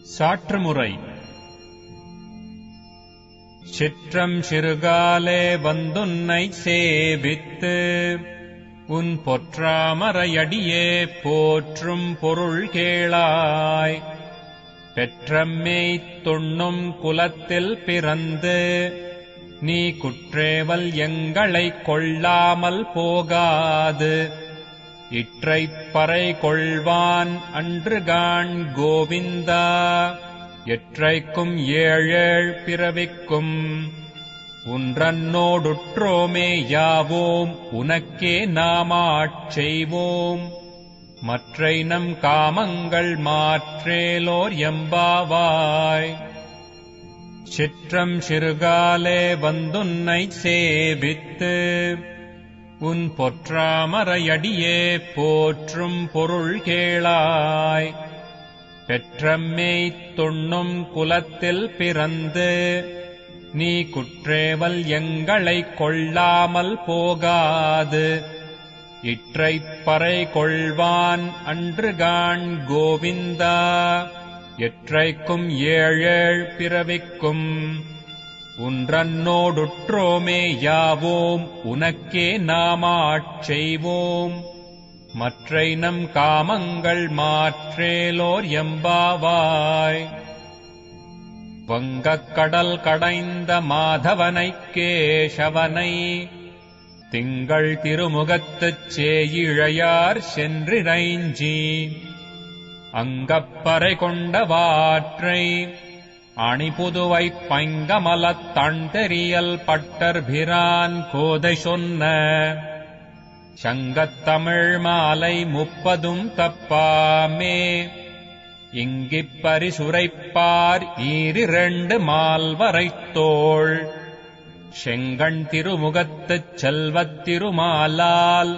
சாற்றுமுறை. சிற்றம் சிறுகாலே வந்துன்னை சேவித்து உன் பொற்றாமரையடியே போற்றும் பொருள் கேளாய். பெற்றம்மைத் துண்ணும் குலத்தில் பிறந்து நீ குற்றேவல் எங்களைக் கொள்ளாமல் போகாது. இற்றைப் பறை கொள்வான் அன்றுகாண் கோவிந்தா. எற்றைக்கும் ஏழேழ் பிறவிக்கும் உன்றன்னோடுற்றோமே யாவோம் உனக்கே நாமாட் செய்வோம். மற்றை நம் காமங்கள் மாற்றேலோர் எம்பாவாய். சிற்றம் சிறுகாலே வந்துன்னை சேவித்து உன் பொற்றாமரையடியே போற்றும் பொருள் கேளாய். பெற்றம்மைத் துண்ணும் குலத்தில் பிறந்து நீ குற்றேவல் எங்களைக் கொள்ளாமல் போகாது. இற்றைப் பறை கொள்வான் அன்றுகாண் கோவிந்தா. எற்றைக்கும் ஏழேழ் பிறவிக்கும் உன்றன்னோடுற்றோமே யாவோம் உனக்கே நாமாட் செய்வோம். மற்றை நம் காமங்கள் மாற்றேலோர் எம்பாவாய். வங்கக் கடல் கடைந்த மாதவனைக் கேசவனை திங்கள் திருமுகத்துச் சேயிழையார் சென்றிரைஞ்சி அங்கப்பறை கொண்ட வாற்றை அணிபுதுவைப் பைங்கமலத் தண்டெறியல் பட்டர்பிரான் கோதை சொன்ன சங்கத்தமிழ் மாலை 30 தப்பாமே. இங்கிப் பரிசுரைப்பார் 2 மால்வரைத்தோள் செங்கண் திருமுகத்துச் செல்வத் திருமாலால்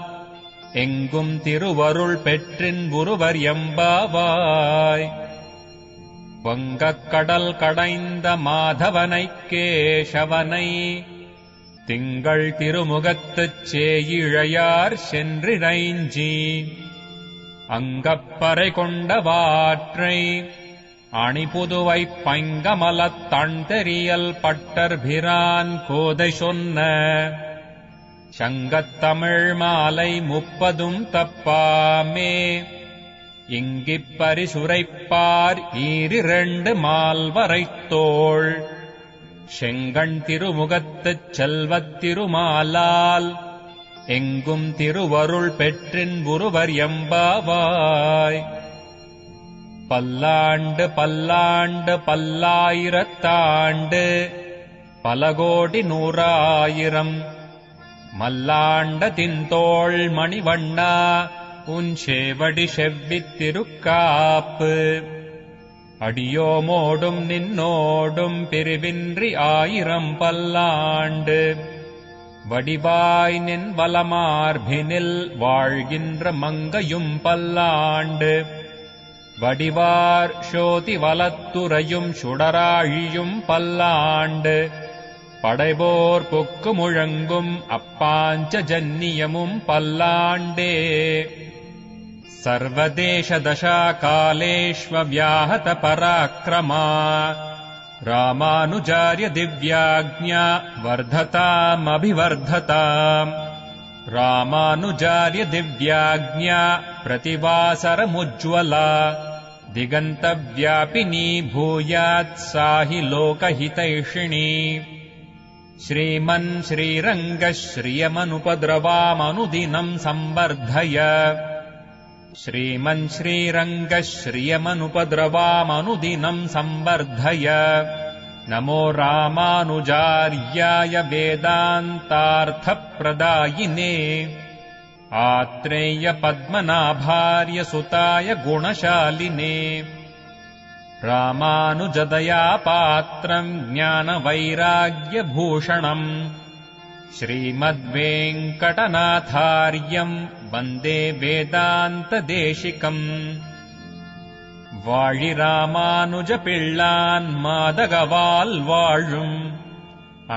எங்கும் திருவருள் பெற்றின் ஒருவர் எம்பாவாய். வங்கக் கடல் கடைந்த மாதவனைக் கேசவனை திங்கள் திருமுகத்துச் சேயிழையார் சென்றிரைஞ்சி அங்கப்பறை கொண்ட வாற்றை அணிபுதுவைப் பைங்கமலத் தண்டெறியல் பட்டர்பிரான் கோதை சொன்ன சங்கத்தமிழ் மாலை 30 தப்பாமே. இங்கிப் பரிசுரைப்பார் 2 மால்வரைத்தோள் செங்கண் திருமுகத்துச் செல்வத் திருமாலால் எங்கும் திருவருள் பெற்றின் ஒருவர் எம்பாவாய். பல்லாண்டு பல்லாண்டு பல்லாயிரத்தாண்டு பல கோடி நூறாயிரம் மல்லாண்ட தின்தோள் மணிவண்ணா உன் சேவடி செவ்வித் திருக்காப்பு. அடியோமோடும் நின்னோடும் பிரிவின்றி 1000 பல்லாண்டு வடிவாய் நின் வலமார்பினில் வாழ்கின்ற மங்கையும் பல்லாண்டு. வடிவார் சோதி வலத்துறையும் சுடராழியும் பல்லாண்டு. படைபோர் பொக்கு முழங்கும் அப்பாஞ்ச ஜன்னியமும் பல்லாண்டே. சர்வதேச தசா காலேஷ்வவ்யாஹத பராக்ரமா ராமானுஜார்ய திவ்யாக்ஞா வர்ததாமபிவர்ததாம். ராமானுஜார்ய திவ்யாக்ஞா பிரதிவாசரமுஜ்வலா திகந்தவ்யாபினீ பூயாத் சாஹி லோகஹிதைஷிணி. ஸ்ரீமன் ஸ்ரீரங்க ஸ்ரியமனுபத்ரவாமனுதினம் சம்பர்தய. ஸ்ரீமன் ஸ்ரீரங்க ஸ்ரியமனுபத்ரவாமனுதினம் சம்பர்தய. நமோ ராமானுஜார்யாய வேதாந்தார்த்தப்ரதாயினே. ஆத்ரேய பத்மநாபார்ய சுதாய குணசாலினே. ராமானுஜதயா பாத்ரம் ஞான வைராக்ய பூஷணம் ஸ்ரீமத்வேங்கடநாதார்யம் வந்தே வேதாந்த தேசிகம். வாழி ராமானுஜ பிள்ளான் மாதகவால் வாழும்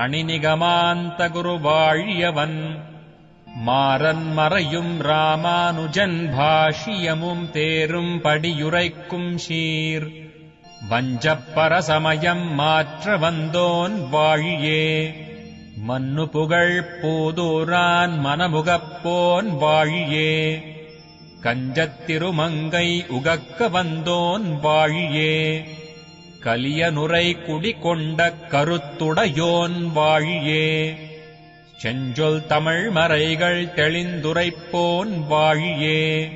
அணிநிகமாந்த குரு வாழியவன் மாறன் மறையும் ராமானுஜன் பாஷ்யமும் தேரும் படியுரைக்கும் சீர் வஞ்சப்பரசமயம் மாற்ற வந்தோன் வாழியே மன்னு புகழ் பூதூரான் மனமுகப்போன் வாழியே கஞ்சத்திருமங்கை உகக்க வந்தோன் வாழியே கலியனுரை குடிகொண்ட கருத்துடையோன் வாழியே செஞ்சொல் தமிழ் மறைகள் தெளிந்துரைப்போன் வாழியே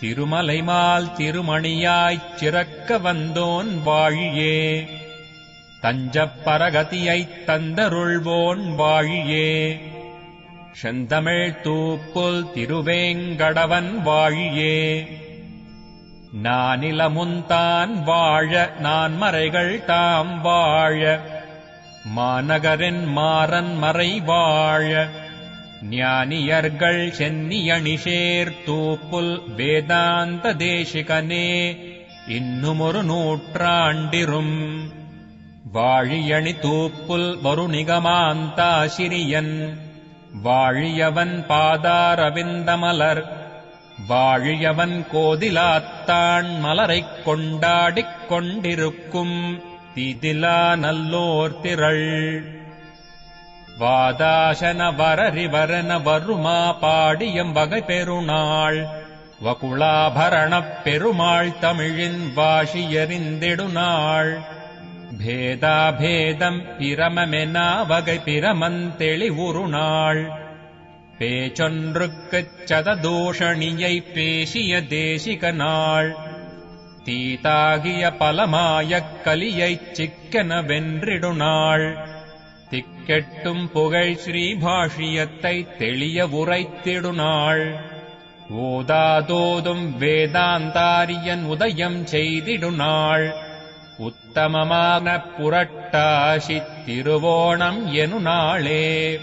திருமலைமால் திருமணியாய்ச் சிறக்க வந்தோன் வாழியே தஞ்சப்பரகதியைத் தந்தருள்வோன் வாழியே செந்தமிழ் தூப்புல் திருவேங்கடவன் வாழியே நானிலமுந்தான் வாழ நான்மறைகள் தாம் வாழ மாநகரின் மாறன் மறை வாழ ஞானியர்கள் சென்னியணிசேர் தூப்புல் வேதாந்த தேசிகனே இன்னுமொரு நூற்றாண்டிரும் வாழியணி தூப்புல் வருணிகமாந்தாசிரியன் வாழியவன் பாதாரவிந்தமலர் வாழியவன் கோதிலாத்தான் மலரைக் கொண்டாடிக் கொண்டிருக்கும் தீதிலா நல்லோர் திரள் வாதாசன வரரிவரன வருமா பாடியம் வகை பெருநாள் வகுளாபரணப் பெருமாள் தமிழின் வாஷியறிந்திடுநாள் பேதாபேதம் பிரமமெனா வகை பிரமந்தெளிவுறுநாள் பேச்சொன்றுக்குச் சததூஷணியை பேசிய தேசிக நாள் தீதாகிய பலமாயக் கலியைச் சிக்கென வென்றிடுநாள் திக்கெட்டும் புகழ் ஸ்ரீபாஷியத்தை தெளிய உரைத்திடுநாள் ஓதாதோதும் வேதாந்தாரியன் உதயம் செய்திடுநாள் உத்தமமான புரட்டாசித் திருவோணம் எனுநாளே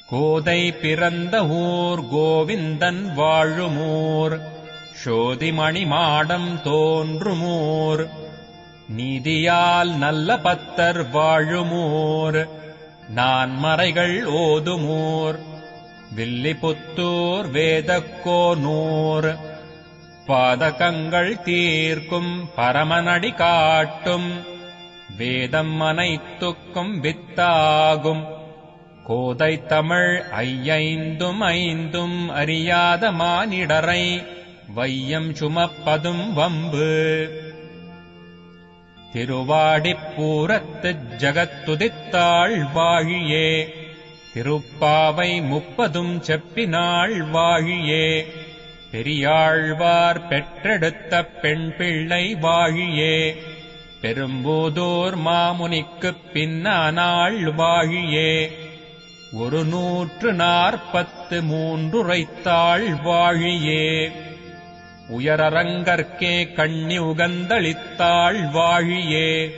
கோதை பிறந்த ஊர் கோவிந்தன் வாழுமூர் சோதிமணி மாடம் தோன்றுமூர் நீதியால் நல்ல பத்தர் வாழுமூர் நான்மறைகள் ஓதுமூர் வில்லிபுத்தூர் வேதக்கோனூர் பாதகங்கள் தீர்க்கும் பரமனடி காட்டும் வேதம் அனைத்துக்கும் வித்தாகும் கோதை தமிழ் ஐயைந்தும் ஐந்தும் அறியாத மானிடரை வையம் சுமப்பதும் வம்பு திருவாடிப்பூரத்துச் ஜகத்துதித்தாள் வாழியே திருப்பாவை 30 செப்பினாள் வாழியே பெரியாழ்வார் பெற்றெடுத்த பெண் பிள்ளை வாழியே பெரும்பூதூர் மாமுனிக்குப் பின்னானாள் வாழியே 143 உரைத்தாள் வாழியே உயரரங்கற்கே கண்ணி உகந்தளித்தாள் வாழியே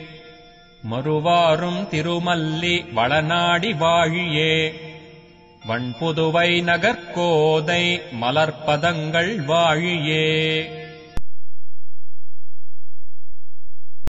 மறுவாரும் திருமல்லி வளநாடி வாழியே வண்புதுவை நகர்கோதை மலர்ப்பதங்கள் வாழியே